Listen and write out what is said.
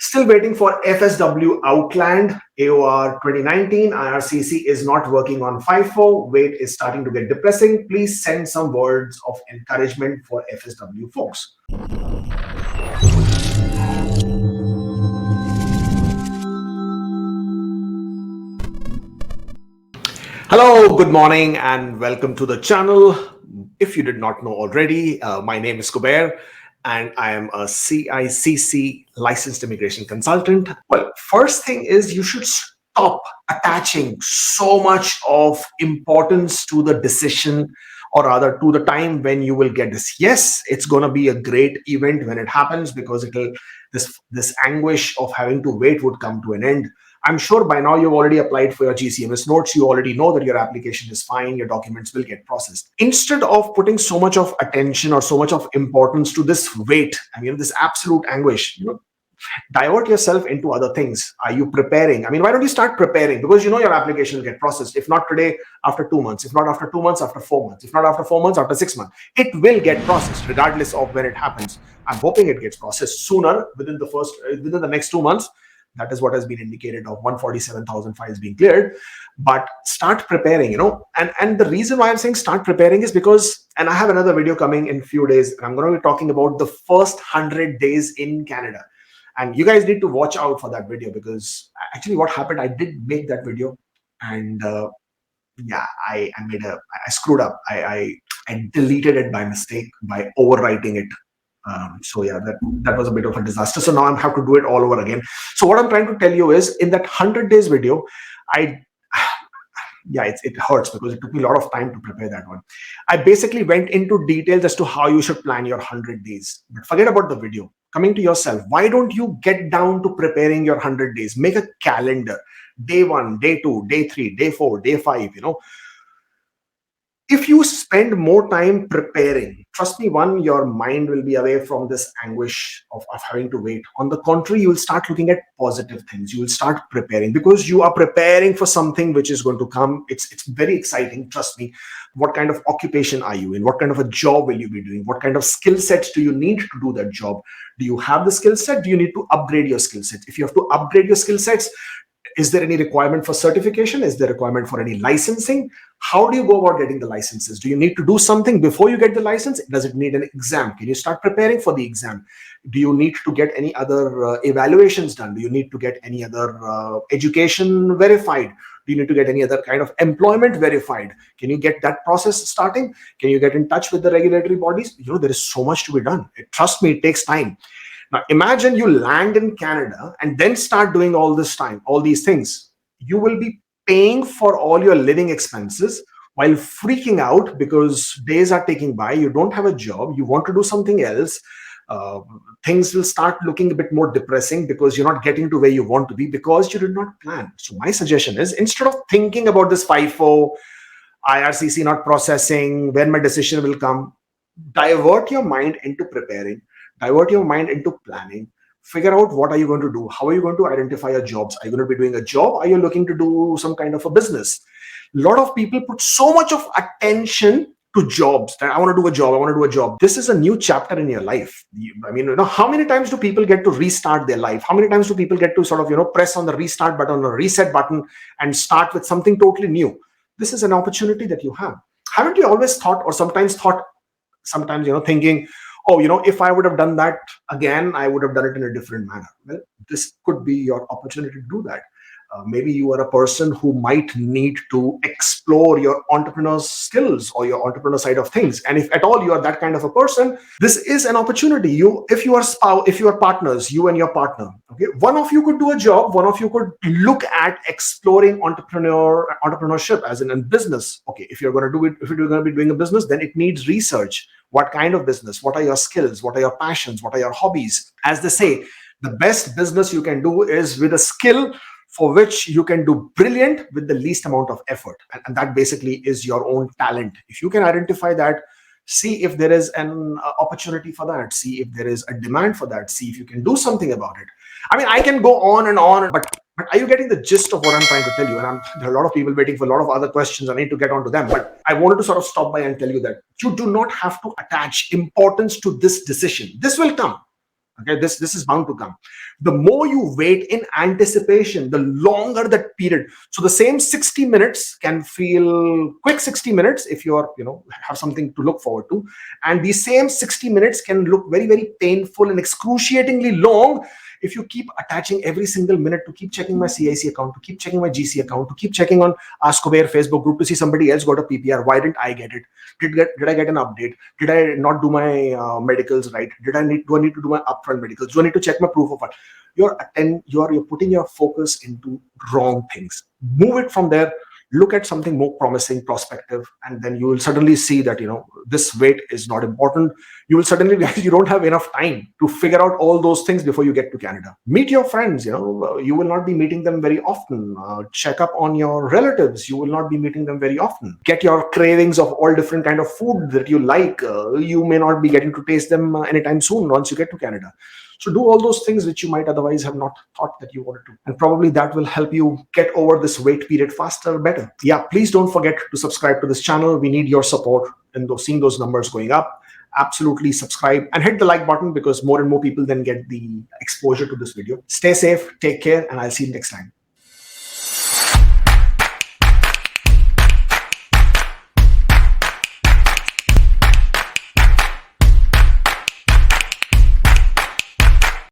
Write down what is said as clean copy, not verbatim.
Still waiting for FSW Outland AOR 2019. IRCC is not working on FIFO. Wait is starting to get depressing. Please send some words of encouragement for FSW folks. Hello, good morning, and welcome to the channel. If you did not know already, my name is Kubeir, and I am a CICC licensed immigration consultant. Well, first thing is you should stop attaching so much of importance to the decision, or rather to the time when you will get this. Yes, it's going to be a great event when it happens, because this anguish of having to wait would come to an end. I'm sure by now you've already applied for your GCMS notes. You already know that your application is fine. Your documents will get processed. Instead of putting so much of attention or so much of importance to this wait, this absolute anguish, divert yourself into other things. Are you preparing? Why don't you start preparing? Because you know your application will get processed. If not today, after 2 months. If not after 2 months, after 4 months. If not after 4 months, after 6 months. It will get processed regardless of when it happens. I'm hoping it gets processed sooner, within the next 2 months. That is what has been indicated of 147,000 files being cleared. But start preparing, and the reason why I'm saying start preparing is because, and I have another video coming in a few days, and I'm going to be talking about the first 100 days in Canada. And you guys need to watch out for that video, because actually what happened, I did make that video, and I screwed up. I deleted it by mistake, by overwriting it. That was a bit of a disaster. So now I have to do it all over again. So what I'm trying to tell you is, in that 100 days video, it hurts because it took me a lot of time to prepare that one. I basically went into details as to how you should plan your 100 days. But forget about the video. Coming to yourself, why don't you get down to preparing your 100 days? Make a calendar. Day 1, day 2, day 3, day 4, day 5, If you spend more time preparing, trust me, your mind will be away from this anguish of having to wait. On the contrary, you will start looking at positive things. You will start preparing, because you are preparing for something which is going to come. It's very exciting, trust me. What kind of occupation are you in? What kind of a job will you be doing? What kind of skill sets do you need to do that job? Do you have the skill set? Do you need to upgrade your skill set? If you have to upgrade your skill sets, is there any requirement for certification? Is there requirement for any licensing? How do you go about getting the licenses? Do you need to do something before you get the license? Does it need an exam? Can you start preparing for the exam? Do you need to get any other evaluations done? Do you need to get any other education verified? Do you need to get any other kind of employment verified? Can you get that process starting? Can you get in touch with the regulatory bodies? There is so much to be done. Trust me, it takes time. Now, imagine you land in Canada and then start doing all these things. You will be paying for all your living expenses while freaking out because days are ticking by. You don't have a job. You want to do something else. Things will start looking a bit more depressing because you're not getting to where you want to be because you did not plan. So my suggestion is, instead of thinking about this FIFO, IRCC not processing, when my decision will come, divert your mind into preparing. Divert your mind into planning. Figure out what are you going to do? How are you going to identify your jobs? Are you going to be doing a job? Are you looking to do some kind of a business? A lot of people put so much of attention to jobs, that I want to do a job, I want to do a job. This is a new chapter in your life. How many times do people get to restart their life? How many times do people get to sort of, press on the restart button or reset button and start with something totally new? This is an opportunity that you have. Haven't you always thought, or sometimes thinking, if I would have done that again, I would have done it in a different manner. Well, this could be your opportunity to do that. Maybe you are a person who might need to explore your entrepreneur skills or your entrepreneur side of things. And if at all you are that kind of a person, this is an opportunity. If you are partners, you and your partner, okay, one of you could do a job, one of you could look at exploring entrepreneurship as in business. Okay, if you're going to be doing a business, then it needs research. What kind of business? What are your skills? What are your passions? What are your hobbies? As they say, the best business you can do is with a skill for which you can do brilliant with the least amount of effort. And that basically is your own talent. If you can identify that, see if there is an opportunity for that, see if there is a demand for that, see if you can do something about it. I can go on and on, but are you getting the gist of what I'm trying to tell you? And there are a lot of people waiting for a lot of other questions. I need to get onto them, but I wanted to sort of stop by and tell you that you do not have to attach importance to this decision. This will come. Okay, this is bound to come. The more you wait in anticipation, the longer that period. So the same 60 minutes can feel quick 60 minutes if you're, have something to look forward to. And these same 60 minutes can look very, very painful and excruciatingly long if you keep attaching every single minute to keep checking my CIC account, to keep checking my GC account, to keep checking on Ask Kubeir Facebook group to see somebody else got a PPR. Why didn't I get it? Did I get an update? Did I not do my medicals right? Do I need to do my upfront medicals? Do I need to check my proof of fund? You're putting your focus into wrong things. Move it from there. Look at something more promising, prospective, and then you will suddenly see that this wait is not important. You will suddenly realize you don't have enough time to figure out all those things before you get to Canada. Meet your friends. You will not be meeting them very often. Check up on your relatives. You will not be meeting them very often. Get your cravings of all different kind of food that you like. You may not be getting to taste them anytime soon once you get to Canada. So do all those things which you might otherwise have not thought that you wanted to. And probably that will help you get over this wait period faster, better. Yeah, please don't forget to subscribe to this channel. We need your support in seeing those numbers going up. Absolutely subscribe and hit the like button because more and more people then get the exposure to this video. Stay safe, take care, and I'll see you next time.